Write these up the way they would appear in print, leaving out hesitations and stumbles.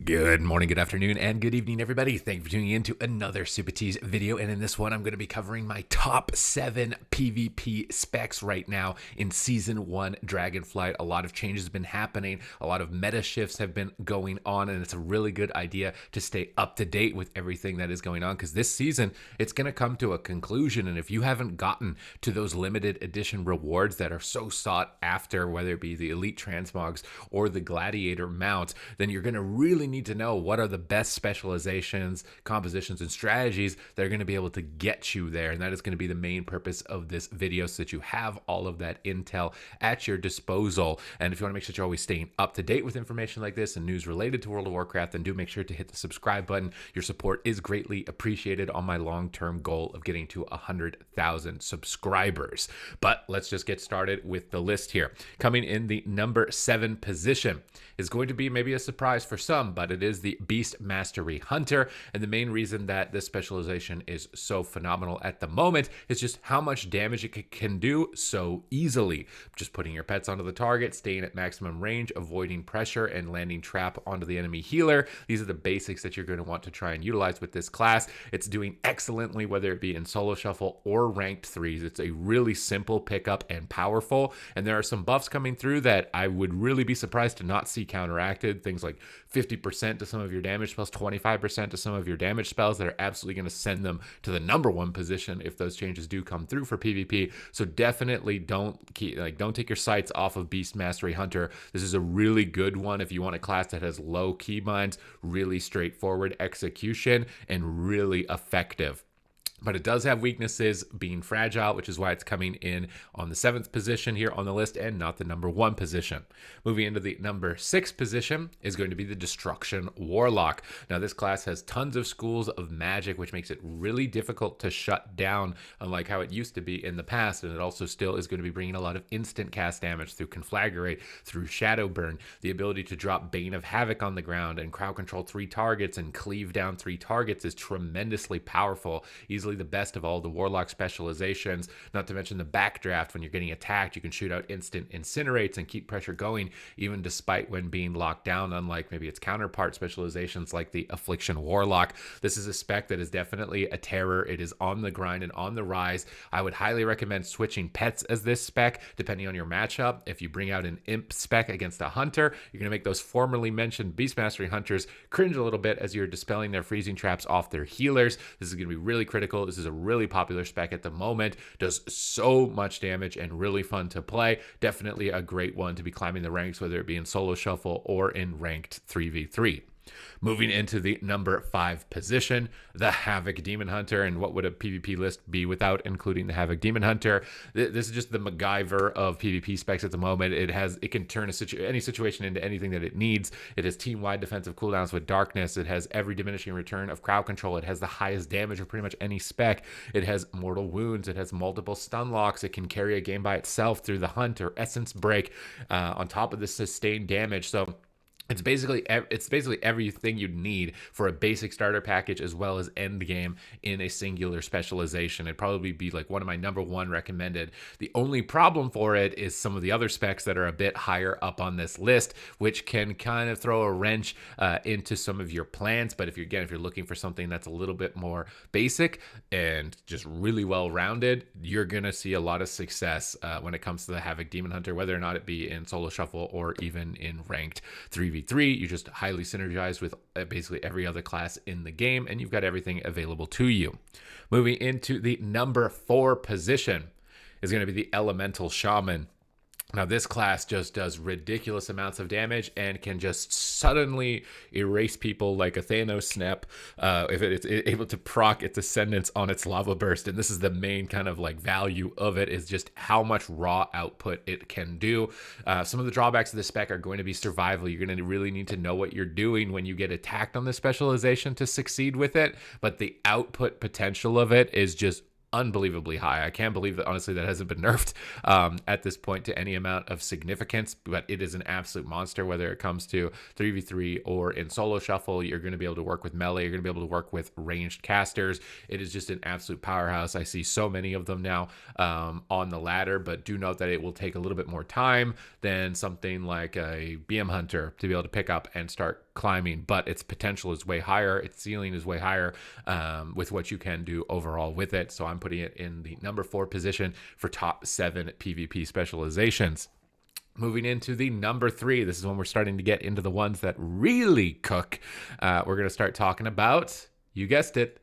Good morning, good afternoon, and good evening, everybody. Thank you for tuning in to another Supatease video. And in this one, I'm going to be covering my top 7 PvP specs right now in Season 1 Dragonflight. A lot of changes have been happening. A lot of meta shifts have been going on, and it's a really good idea to stay up to date with everything that is going on, because this season, it's going to come to a conclusion. And if you haven't gotten to those limited edition rewards that are so sought after, whether it be the Elite Transmogs or the Gladiator mounts, then you're going to really need to know what are the best specializations, compositions, and strategies that are going to be able to get you there. And that is going to be the main purpose of this video, so that you have all of that intel at your disposal. And if you want to make sure that you're always staying up to date with information like this and news related to World of Warcraft, then do make sure to hit the subscribe button. Your support is greatly appreciated on my long-term goal of getting to 100,000 subscribers. But let's just get started with the list here. Coming in the number 7 position is going to be maybe a surprise for some, but it is the Beast Mastery Hunter. And the main reason that this specialization is so phenomenal at the moment is just how much damage it can do so easily. Just putting your pets onto the target, staying at maximum range, avoiding pressure, and landing trap onto the enemy healer. These are the basics that you're going to want to try and utilize with this class. It's doing excellently, whether it be in solo shuffle or ranked 3s. It's a really simple pickup and powerful. And there are some buffs coming through that I would really be surprised to not see counteracted. Things like 50% to some of your damage spells, 25% to some of your damage spells that are absolutely going to send them to the number 1 position if those changes do come through for PvP. So definitely don't take your sights off of Beast Mastery Hunter. This is a really good one if you want a class that has low keybinds, really straightforward execution, and really effective. But it does have weaknesses, being fragile, which is why it's coming in on the 7th position here on the list and not the number 1 position. Moving into the number 6 position is going to be the Destruction Warlock. Now, this class has tons of schools of magic, which makes it really difficult to shut down, unlike how it used to be in the past. And it also still is going to be bringing a lot of instant cast damage through Conflagrate, through Shadow Burn, the ability to drop Bane of Havoc on the ground and crowd control 3 targets and cleave down 3 targets is tremendously powerful. Easily the best of all the Warlock specializations, not to mention the backdraft. When you're getting attacked, you can shoot out instant incinerates and keep pressure going, even despite when being locked down, unlike maybe its counterpart specializations like the Affliction Warlock. This is a spec that is definitely a terror. It is on the grind and on the rise. I would highly recommend switching pets as this spec, depending on your matchup. If you bring out an Imp spec against a Hunter, you're going to make those formerly mentioned Beast Mastery Hunters cringe a little bit as you're dispelling their freezing traps off their healers. This is going to be really critical. This is a really popular spec at the moment. Does so much damage and really fun to play. Definitely a great one to be climbing the ranks, whether it be in solo shuffle or in ranked 3v3. Moving into the number 5 position, the Havoc Demon Hunter. And what would a PvP list be without including the Havoc Demon Hunter? This is just the MacGyver of PvP specs at the moment. It can turn any situation into anything that it needs. It has team-wide defensive cooldowns with Darkness. It has every diminishing return of crowd control. It has the highest damage of pretty much any spec. It has mortal wounds. It has multiple stun locks. It can carry a game by itself through the Hunt or Essence Break on top of the sustained damage. So it's basically everything you'd need for a basic starter package as well as end game in a singular specialization. It'd probably be like one of my number 1 recommended. The only problem for it is some of the other specs that are a bit higher up on this list, which can kind of throw a wrench into some of your plans. But if you're looking for something that's a little bit more basic and just really well rounded, you're gonna see a lot of success when it comes to the Havoc Demon Hunter, whether or not it be in solo shuffle or even in ranked 3v3. You just highly synergize with basically every other class in the game, and you've got everything available to you. Moving into the number 4 position is going to be the Elemental Shaman. Now, this class just does ridiculous amounts of damage and can just suddenly erase people like a Thanos snap if it's able to proc its Ascendance on its Lava Burst. And this is the main kind of like value of it, is just how much raw output it can do. Some of the drawbacks of the spec are going to be survival. You're going to really need to know what you're doing when you get attacked on the specialization to succeed with it. But the output potential of it is just unbelievably high. I can't believe that, honestly, that hasn't been nerfed at this point to any amount of significance, but it is an absolute monster, whether it comes to 3v3 or in solo shuffle. You're going to be able to work with melee. You're going to be able to work with ranged casters. It is just an absolute powerhouse. I see so many of them now on the ladder, but do note that it will take a little bit more time than something like a BM Hunter to be able to pick up and start climbing, but its potential is way higher. Its ceiling is way higher with what you can do overall with it. So I'm putting it in the number 4 position for top 7 PvP specializations. Moving into the number 3, this is when we're starting to get into the ones that really cook. We're going to start talking about, you guessed it,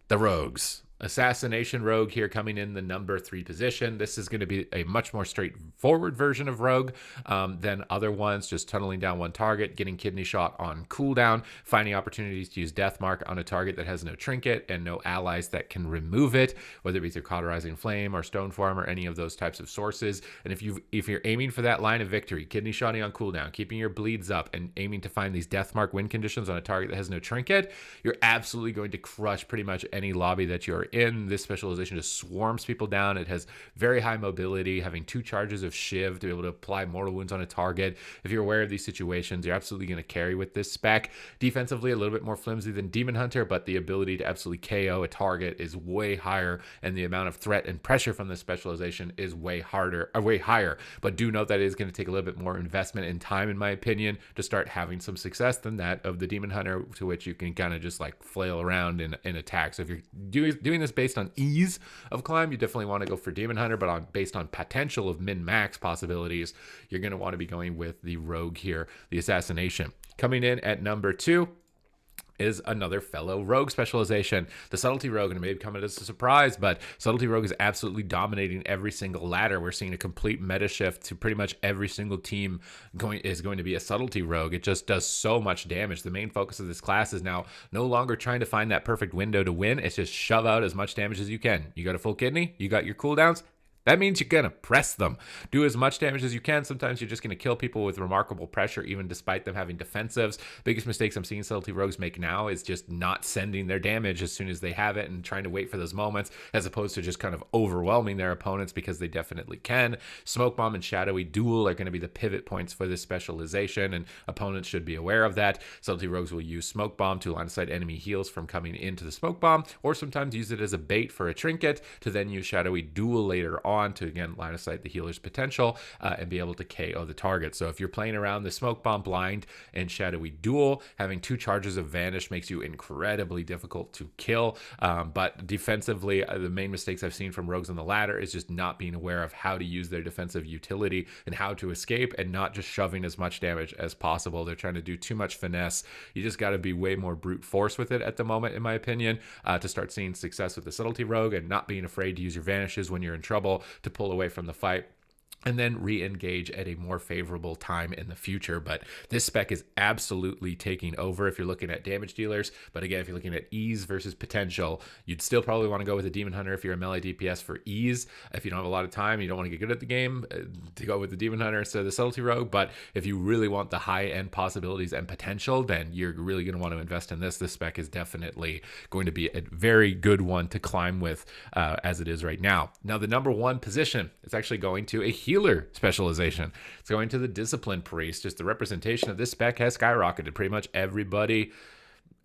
the rogues. Assassination Rogue here coming in the number 3 position. This is going to be a much more straightforward version of Rogue than other ones, just tunneling down one target, getting kidney shot on cooldown, finding opportunities to use Death Mark on a target that has no trinket and no allies that can remove it, whether it be through Cauterizing Flame or Stone Farm or any of those types of sources. And if you're aiming for that line of victory, kidney shotting on cooldown, keeping your bleeds up, and aiming to find these Death Mark win conditions on a target that has no trinket, you're absolutely going to crush pretty much any lobby that you're in. This specialization just swarms people down. It has very high mobility, having 2 charges of Shiv to be able to apply mortal wounds on a target. If you're aware of these situations, you're absolutely going to carry with this spec. Defensively, a little bit more flimsy than Demon Hunter, but the ability to absolutely KO a target is way higher, and the amount of threat and pressure from this specialization is way higher. But do note that it is going to take a little bit more investment and time, in my opinion, to start having some success than that of the Demon Hunter, to which you can kind of just like flail around and attack. So if you're doing this based on ease of climb, you definitely want to go for Demon Hunter, but based on potential of min-max possibilities, you're going to want to be going with the Rogue here, the Assassination. Coming in at number 2 is another fellow Rogue specialization, the Subtlety Rogue. And it may come as a surprise, but Subtlety Rogue is absolutely dominating every single ladder. We're seeing a complete meta shift to pretty much every single team is going to be a Subtlety Rogue. It just does so much damage. The main focus of this class is now no longer trying to find that perfect window to win. It's just shove out as much damage as you can. You got a full kidney, you got your cooldowns, that means you're going to press them. Do as much damage as you can. Sometimes you're just going to kill people with remarkable pressure, even despite them having defensives. Biggest mistakes I'm seeing Subtlety Rogues make now is just not sending their damage as soon as they have it and trying to wait for those moments, as opposed to just kind of overwhelming their opponents, because they definitely can. Smoke Bomb and Shadowy Duel are going to be the pivot points for this specialization, and opponents should be aware of that. Subtlety Rogues will use Smoke Bomb to line of sight enemy heals from coming into the Smoke Bomb, or sometimes use it as a bait for a trinket to then use Shadowy Duel later on to, again, line of sight the healer's potential and be able to KO the target. So if you're playing around the Smoke Bomb, Blind, and Shadowy Duel, having 2 charges of Vanish makes you incredibly difficult to kill. But defensively, the main mistakes I've seen from Rogues on the ladder is just not being aware of how to use their defensive utility and how to escape, and not just shoving as much damage as possible. They're trying to do too much finesse. You just got to be way more brute force with it at the moment, in my opinion, to start seeing success with the Subtlety Rogue, and not being afraid to use your Vanishes when you're in trouble to pull away from the fight, and then re-engage at a more favorable time in the future. But this spec is absolutely taking over if you're looking at damage dealers. But again, if you're looking at ease versus potential, you'd still probably want to go with a Demon Hunter if you're a melee DPS for ease. If you don't have a lot of time, you don't want to get good at the game, to go with the Demon Hunter instead of the Subtlety Rogue. But if you really want the high-end possibilities and potential, then you're really going to want to invest in this. This spec is definitely going to be a very good one to climb with as it is right now. Now, the number 1 position is actually going to a healer specialization. It's going to the Discipline Priest. Just the representation of this spec has skyrocketed. Pretty much everybody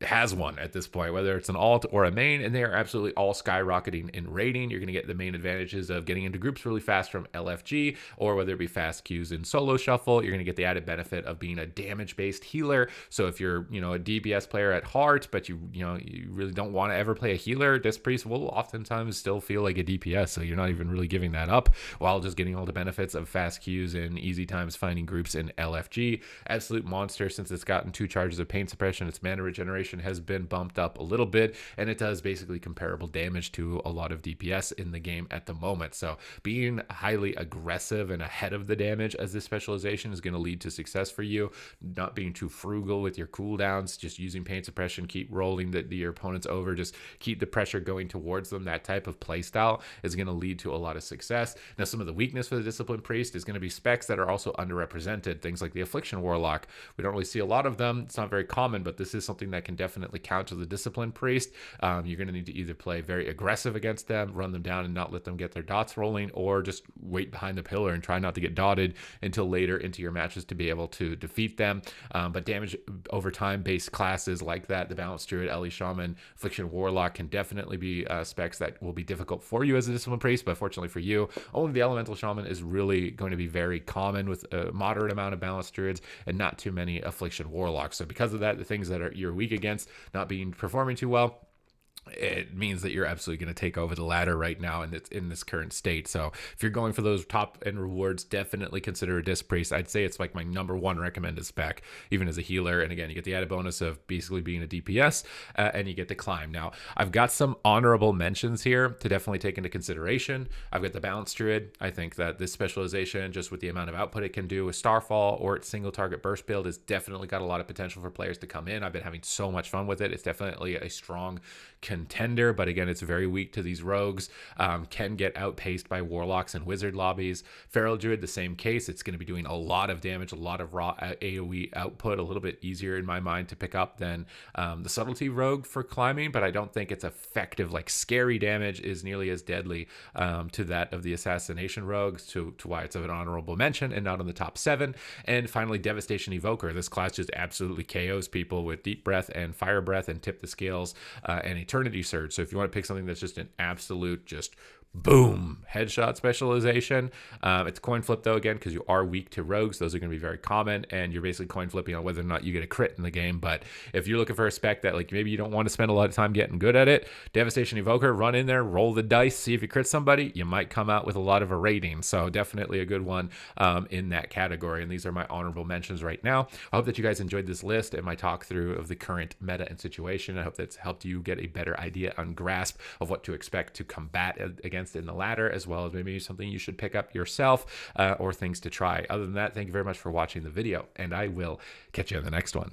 has one at this point, whether it's an alt or a main, and they are absolutely all skyrocketing in rating. You're going to get the main advantages of getting into groups really fast from LFG, or whether it be fast queues in solo shuffle. You're going to get the added benefit of being a damage-based healer. So if you're, a DPS player at heart, but you really don't want to ever play a healer, Disc Priest will oftentimes still feel like a DPS. So you're not even really giving that up, while just getting all the benefits of fast queues and easy times finding groups in LFG. Absolute monster, since it's gotten 2 charges of pain suppression. Its mana regeneration has been bumped up a little bit, and it does basically comparable damage to a lot of DPS in the game at the moment. So being highly aggressive and ahead of the damage as this specialization is going to lead to success for you. Not being too frugal with your cooldowns, just using pain suppression, keep rolling your opponents over, just keep the pressure going towards them. That type of playstyle is going to lead to a lot of success. Now, some of the weakness for the Discipline Priest is going to be specs that are also underrepresented. Things like the Affliction Warlock. We don't really see a lot of them. It's not very common, but this is something that can definitely count as a discipline priest. You're going to need to either play very aggressive against them, run them down and not let them get their dots rolling, or just wait behind the pillar and try not to get dotted until later into your matches to be able to defeat them. But damage over time based classes like that, the Balanced Druid, Ellie Shaman, Affliction Warlock, can definitely be specs that will be difficult for you as a discipline priest. But fortunately for you, only the Elemental Shaman is really going to be very common with a moderate amount of Balanced Druids and not too many Affliction Warlocks. So because of that, the things that you're weak against not being performing too well, it means that you're absolutely going to take over the ladder right now and it's in this current state. So if you're going for those top end rewards, definitely consider a Disc Priest. I'd say it's like my #1 recommended spec, even as a healer. And again, you get the added bonus of basically being a DPS, and you get to climb. Now, I've got some honorable mentions here to definitely take into consideration. I've got the Balanced Druid. I think that this specialization, just with the amount of output it can do with Starfall or its single target burst build, has definitely got a lot of potential for players to come in. I've been having so much fun with it. It's definitely a strong contender, but again, it's very weak to these rogues. Can get outpaced by warlocks and wizard lobbies. Feral Druid, the same case. It's going to be doing a lot of damage, a lot of raw AoE output, a little bit easier in my mind to pick up than the Subtlety Rogue for climbing, but I don't think it's effective. Like, scary damage is nearly as deadly to that of the Assassination Rogue, to why it's of an honorable mention and not on the top 7. And finally, Devastation Evoker. This class just absolutely KOs people with Deep Breath and Fire Breath and Tip the Scales and Eternity Surge. So if you want to pick something that's just an absolute just boom headshot specialization, it's coin flip though, again, because you are weak to rogues. Those are going to be very common, and you're basically coin flipping on whether or not you get a crit in the game. But if you're looking for a spec that, like, maybe you don't want to spend a lot of time getting good at it, Devastation Evoker, run in there, roll the dice, see if you crit somebody. You might come out with a lot of a rating. So definitely a good one in that category. And these are my honorable mentions right now. I hope that you guys enjoyed this list and my talk through of the current meta and situation. I hope that's helped you get a better idea and grasp of what to expect to combat against in the ladder, as well as maybe something you should pick up yourself or things to try. Other than that, thank you very much for watching the video, and I will catch you in the next one.